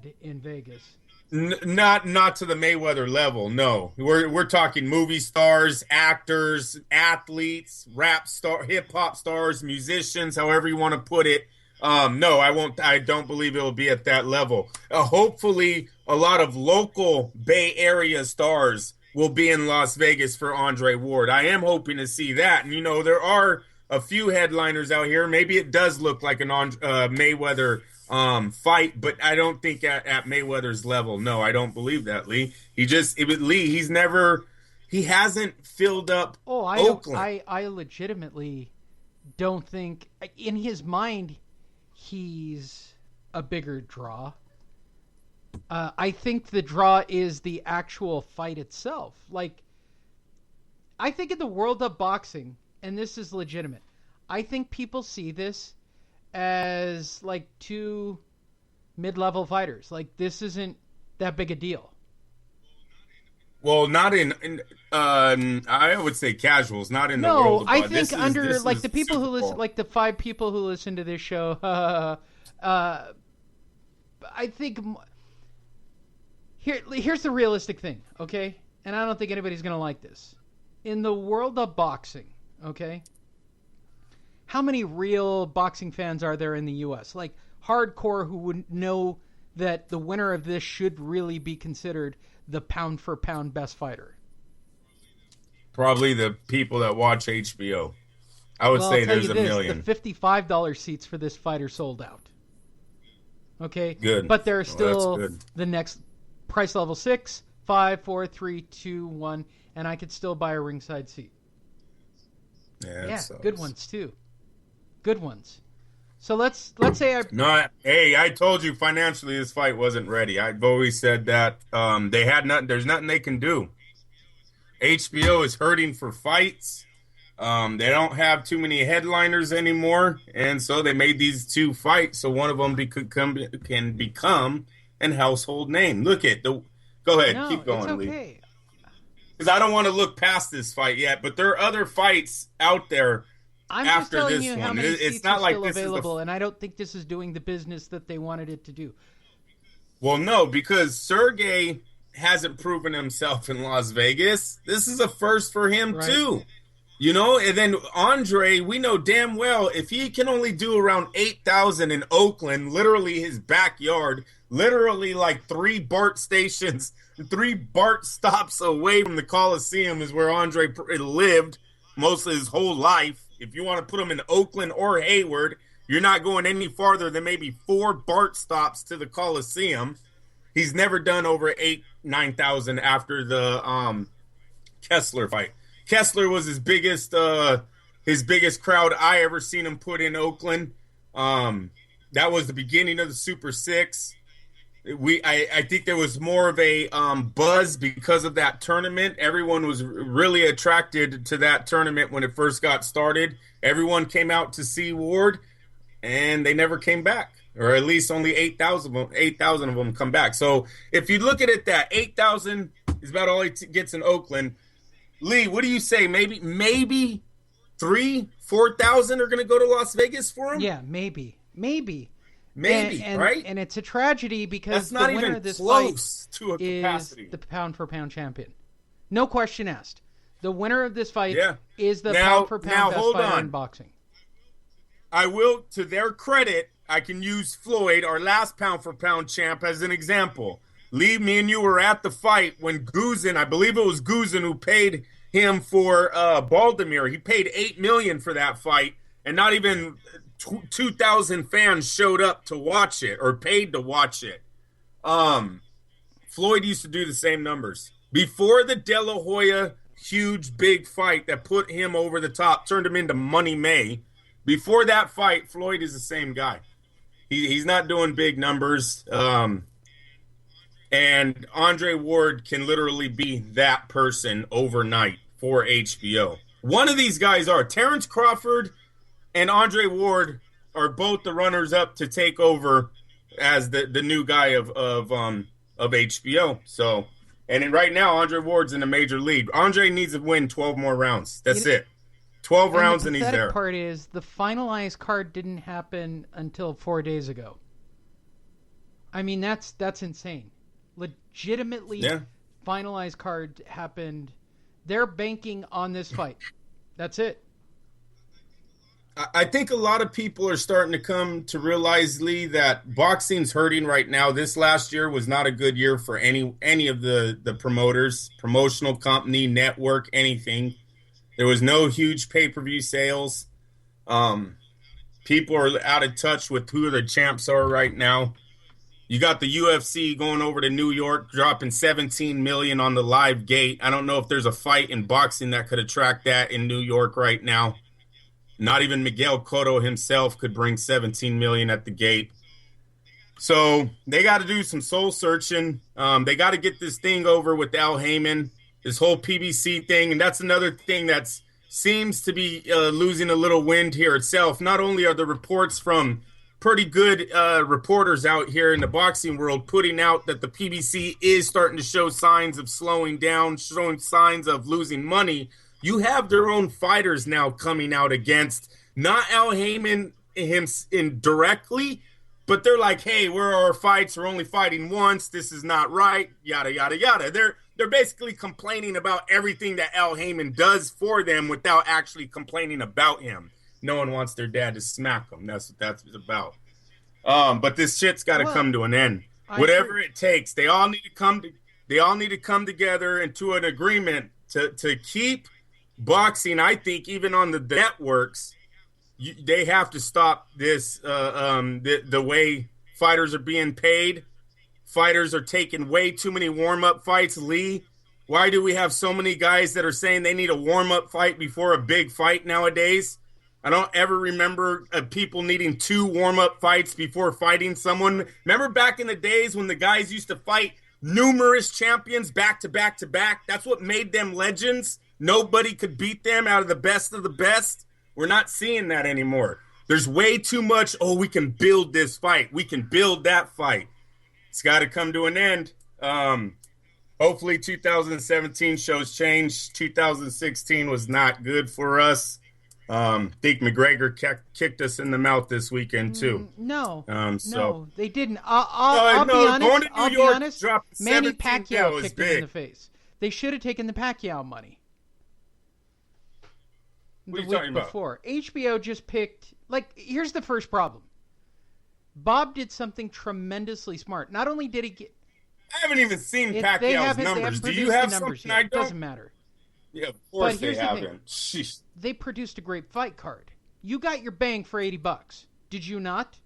had in Vegas. Not to the Mayweather level. No, we're talking movie stars, actors, athletes, rap star, hip hop stars, musicians, however you want to put it. No, I won't. I don't believe it will be at that level. Hopefully, a lot of local Bay Area stars will be in Las Vegas for Andre Ward. I am hoping to see that. And there are a few headliners out here. Maybe it does look like an Mayweather fight, but I don't think at Mayweather's level. No, I don't believe that, Lee. He hasn't filled up Oakland. I legitimately don't think, in his mind, he's a bigger draw. I think the draw is the actual fight itself. Like, I think in the world of boxing, and this is legitimate, I think people see this as like two mid-level fighters. Like, this isn't that big a deal. Well, not in I would say casuals, not in the world of I think the people who listen, like the 5 people who listen to this show, I think here's the realistic thing, okay? And I don't think anybody's going to like this. In the world of boxing, okay? How many real boxing fans are there in the U.S.? Like, hardcore who would know that the winner of this should really be considered the pound-for-pound best fighter? Probably the people that watch HBO. I would say there's a million. The $55 seats for this fight are sold out. Okay? Good. But there are still the next price level 6, 5, 4, 3, 2, 1, and I could still buy a ringside seat. Yeah, good ones too. Good ones. So let's say I told you financially this fight wasn't ready. I've always said that they had nothing. There's nothing they can do. HBO is hurting for fights. They don't have too many headliners anymore, and so they made these 2 fights so one of them can become an household name. Go ahead, keep going, it's okay. Lee. Because I don't want to look past this fight yet, but there are other fights out there. I'm just telling you how many seats are still available, and I don't think this is doing the business that they wanted it to do. Well, no, because Sergey hasn't proven himself in Las Vegas. This is a first for him, too. And then Andre, we know damn well, if he can only do around 8,000 in Oakland, literally his backyard, literally like 3 BART stations, 3 BART stops away from the Coliseum is where Andre lived most of his whole life. If you want to put him in Oakland or Hayward, you're not going any farther than maybe 4 BART stops to the Coliseum. He's never done over 9,000 after the Kessler fight. Kessler was his biggest crowd I ever seen him put in Oakland. That was the beginning of the Super 6. I think there was more of a buzz because of that tournament. Everyone was really attracted to that tournament when it first got started. Everyone came out to see Ward, and they never came back, or at least only 8,000 of them come back. So if you look at it, that 8,000 is about all he gets in Oakland. Lee, what do you say? Maybe 3,000-4,000 are going to go to Las Vegas for him? Yeah, maybe. Right? And it's a tragedy because that's not the winner even of this close fight to a capacity. Is the pound-for-pound champion. No question asked. The winner of this fight is the pound-for-pound best fighter in boxing. I will, to their credit, I can use Floyd, our last pound-for-pound champ, as an example. Lee, me and you were at the fight when Guzin, I believe it was Guzin who paid him for Baltimore. He paid $8 million for that fight, and not even 2,000 fans showed up to watch it or paid to watch it. Floyd used to do the same numbers. Before the De La Hoya huge big fight that put him over the top, turned him into Money May, before that fight, Floyd is the same guy. He's not doing big numbers. And Andre Ward can literally be that person overnight for HBO. One of these guys are Terrence Crawford and Andre Ward are both the runners-up to take over as the new guy of HBO. So, and right now, Andre Ward's in a major lead. Andre needs to win 12 more rounds. That's it. 12 rounds and he's there. The pathetic part is the finalized card didn't happen until 4 days ago. I mean, that's insane. Legitimately, Yeah. finalized card happened. They're banking on this fight. That's it. I think a lot of people are starting to come to realize, Lee, that boxing's hurting right now. This last year was not a good year for any of the promoters, promotional company, network, anything. There was no huge pay-per-view sales. People are out of touch with who the champs are right now. You got the UFC going over to New York, dropping $17 million on the live gate. I don't know if there's a fight in boxing that could attract that in New York right now. Not even Miguel Cotto himself could bring $17 million at the gate. So they got to do some soul searching. They got to get this thing over with Al Heyman, this whole PBC thing. And that's another thing that seems to be losing a little wind here itself. Not only are the reports from pretty good reporters out here in the boxing world putting out that the PBC is starting to show signs of slowing down, showing signs of losing money. You have their own fighters now coming out against not Al Heyman indirectly, but they're like, hey, where are our fights? We're only fighting once. This is not right. Yada, yada, yada. They're basically complaining about everything that Al Heyman does for them without actually complaining about him. No one wants their dad to smack them. That's what that's about. But this shit's got to come to an end. Whatever it takes, they all need to come together into an agreement to keep boxing. I think even on the networks, they have to stop this. The way fighters are being paid, fighters are taking way too many warm-up fights. Lee, why do we have so many guys that are saying they need a warm-up fight before a big fight nowadays? I don't ever remember people needing 2 warm-up fights before fighting someone. Remember back in the days when the guys used to fight numerous champions back to back to back? That's what made them legends. Nobody could beat them out of the best of the best. We're not seeing that anymore. There's way too much, we can build this fight. We can build that fight. It's got to come to an end. Hopefully 2017 shows change. 2016 was not good for us. Think McGregor kicked us in the mouth this weekend too. No, so no, they didn't. I'll be honest. I'll be honest. Manny Pacquiao kicked him in the face. They should have taken the Pacquiao money. What are you talking about? Before. HBO just picked. Here's the first problem. Bob did something tremendously smart. Not only did he get. I haven't even seen Pacquiao's numbers. Do you have something I don't? Doesn't matter. Yeah, of course they haven't. Sheesh. They produced a great fight card. You got your bang for $80. Did you not?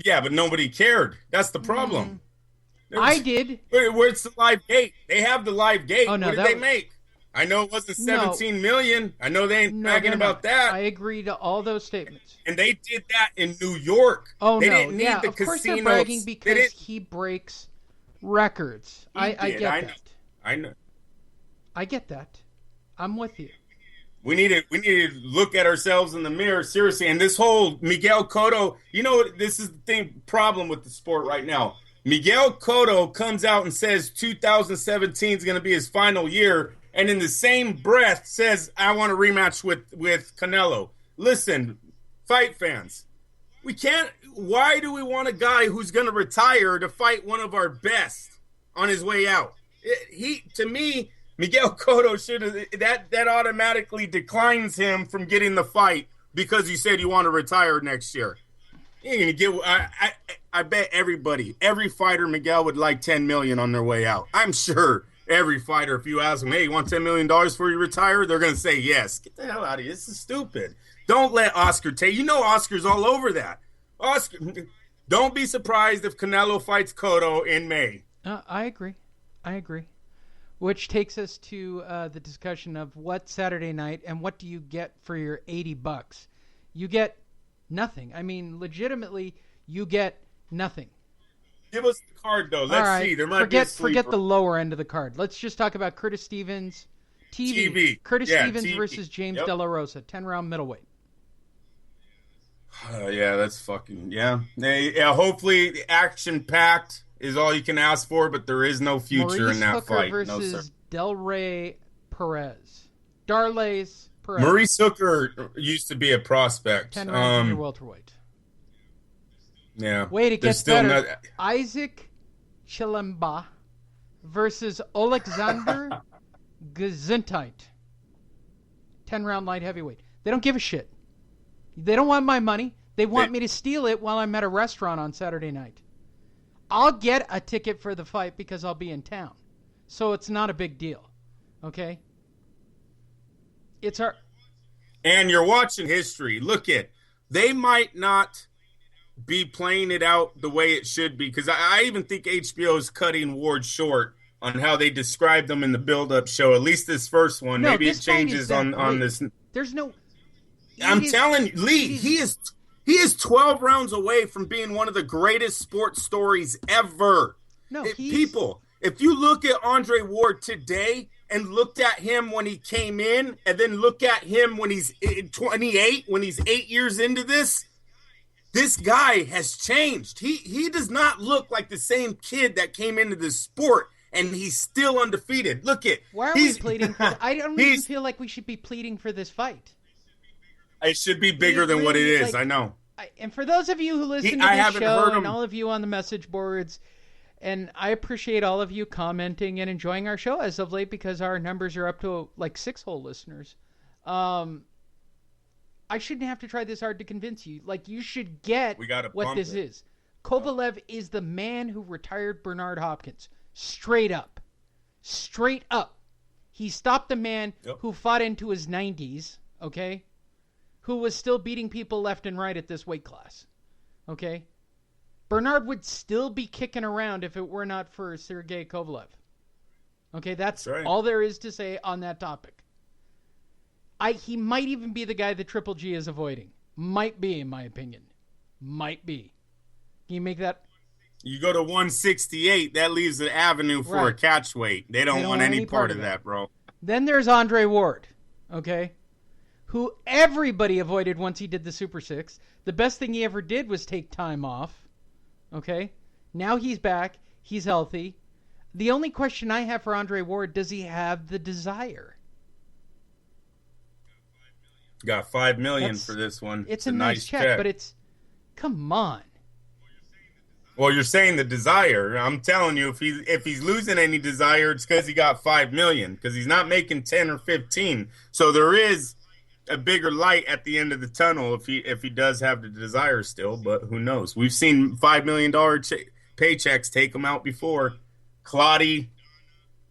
Yeah, but nobody cared. That's the problem. I did. Where's the live gate? They have the live gate. Oh, no, what did they make? I know it wasn't 17 million. I know they ain't bragging about that. I agree to all those statements. And they did that in New York. Oh, they no. Didn't need the of course casinos. they're bragging because he breaks records. I get that. I know. I get that. I'm with you. We need to look at ourselves in the mirror, seriously. And this whole Miguel Cotto, this is the problem with the sport right now. Miguel Cotto comes out and says 2017 is going to be his final year, and in the same breath says, I want a rematch with Canelo. Listen, fight fans, why do we want a guy who's going to retire to fight one of our best on his way out? To me, Miguel Cotto should have that automatically declines him from getting the fight because you said you want to retire next year. You're gonna get. I bet every fighter Miguel would like $10 million on their way out. I'm sure every fighter, if you ask them, hey, you want $10 million before you retire? They're gonna say yes. Get the hell out of here. This is stupid. Don't let Oscar take. Oscar's all over that. Oscar, don't be surprised if Canelo fights Cotto in May. I agree. Which takes us to the discussion of what Saturday night and what do you get for your $80? You get nothing. I mean, legitimately, you get nothing. Give us the card, though. Let's see. There might be a sleeper. Forget the lower end of the card. Let's just talk about Curtis Stevens. TV. Curtis Stevens versus James De La Rosa, 10-round middleweight. That's fucking, hopefully action-packed is all you can ask for, but there is no future in that fight. Maurice Hooker versus Darley Perez. Darley's Perez. Maurice Hooker used to be a prospect. 10 round welterweight. Yeah. Wait, it There's gets still better. not. Isaac Chilemba versus Alexander Gesundheit. 10-round light heavyweight. They don't give a shit. They don't want my money. They want me to steal it while I'm at a restaurant on Saturday night. I'll get a ticket for the fight because I'll be in town. So it's not a big deal. Okay? It's our... And you're watching history. Look at, they might not be playing it out the way it should be, because I even think HBO is cutting Ward short on how they described them in the build-up show. At least this first one. No, maybe this it changes on this. There's no... I'm telling you, Lee, he is 12 rounds away from being one of the greatest sports stories ever. No, people, if you look at Andre Ward today and looked at him when he came in, and then look at him when he's 28, when he's 8 years into this guy has changed. He does not look like the same kid that came into this sport, and he's still undefeated. Look at... Why are we pleading for... I don't even feel like we should be pleading for this fight. It should be bigger than what it is. I know. And for those of you who listen to this show and all of you on the message boards, and I appreciate all of you commenting and enjoying our show as of late because our numbers are up to like 6 whole listeners. I shouldn't have to try this hard to convince you. Like, you should get what this is. Kovalev is the man who retired Bernard Hopkins. Straight up. Straight up. He stopped the man who fought into his 90s, okay? Who was still beating people left and right at this weight class. Okay? Bernard would still be kicking around if it were not for Sergey Kovalev. Okay, that's right. All there is to say on that topic. He might even be the guy that Triple G is avoiding. Might be, in my opinion. Might be. Can you make that? You go to 168, that leaves an avenue for a catch weight. They don't want any part of that, bro. Then there's Andre Ward. Okay? Who everybody avoided once he did the Super 6. The best thing he ever did was take time off. Okay? Now he's back. He's healthy. The only question I have for Andre Ward, does he have the desire? Got $5 million for this one. It's a nice check, but it's... Come on. Well, you're saying the desire. I'm telling you, if he's losing any desire, it's because he got $5 million. Because he's not making 10 or 15. So there is a bigger light at the end of the tunnel if he does have the desire still, but who knows? We've seen $5 million paychecks take him out before. Claudia,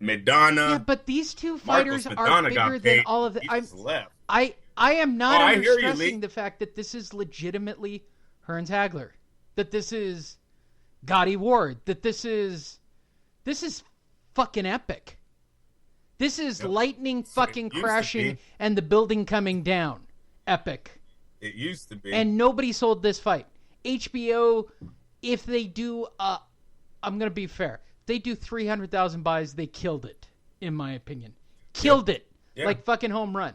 Madonna. Yeah, but these two fighters are bigger than all of the... I am not stressing the fact that this is legitimately Hearns Hagler. That this is Gotti Ward. That this is fucking epic. This is lightning fucking crashing and the building coming down. Epic. It used to be. And nobody sold this fight. HBO, if they do, I'm going to be fair. If they do 300,000 buys, they killed it, in my opinion. Killed it. Yeah. Like fucking home run.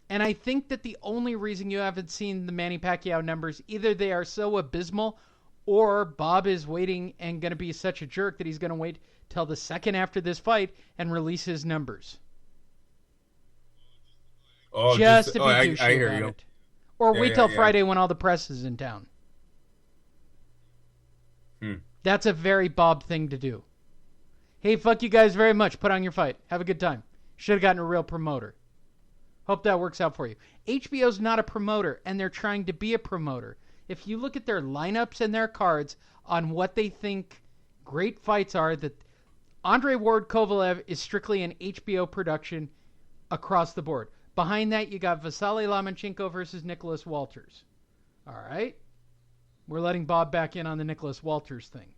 And I think that the only reason you haven't seen the Manny Pacquiao numbers, either they are so abysmal or Bob is waiting and going to be such a jerk that he's going to wait till the second after this fight and release his numbers. Oh, just to be douchey about it. Or wait till Friday when all the press is in town. That's a very Bob thing to do. Hey, fuck you guys very much. Put on your fight. Have a good time. Should have gotten a real promoter. Hope that works out for you. HBO's not a promoter, and they're trying to be a promoter. If you look at their lineups and their cards on what they think great fights are, that Andre Ward Kovalev is strictly an HBO production across the board. Behind that, you got Vasily Lomachenko versus Nicholas Walters. All right? We're letting Bob back in on the Nicholas Walters thing.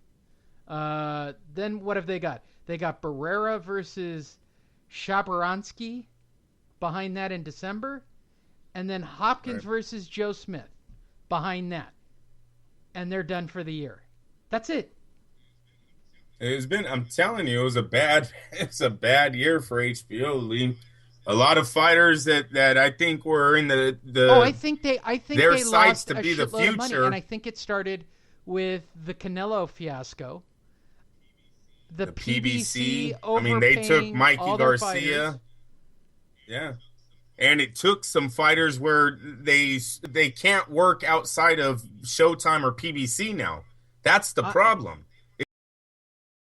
Then what have they got? They got Barrera versus Shabaranski behind that in December. And then Hopkins versus Joe Smith behind that. And they're done for the year. That's it. I'm telling you, it's a bad year for HBO, Lee. A lot of fighters that I think were in I think they lost to be a the shitload of money, future. and I think it started with the Canelo fiasco. The PBC I mean, they took Mikey Garcia. Yeah. And it took some fighters where they can't work outside of Showtime or PBC now. That's the problem.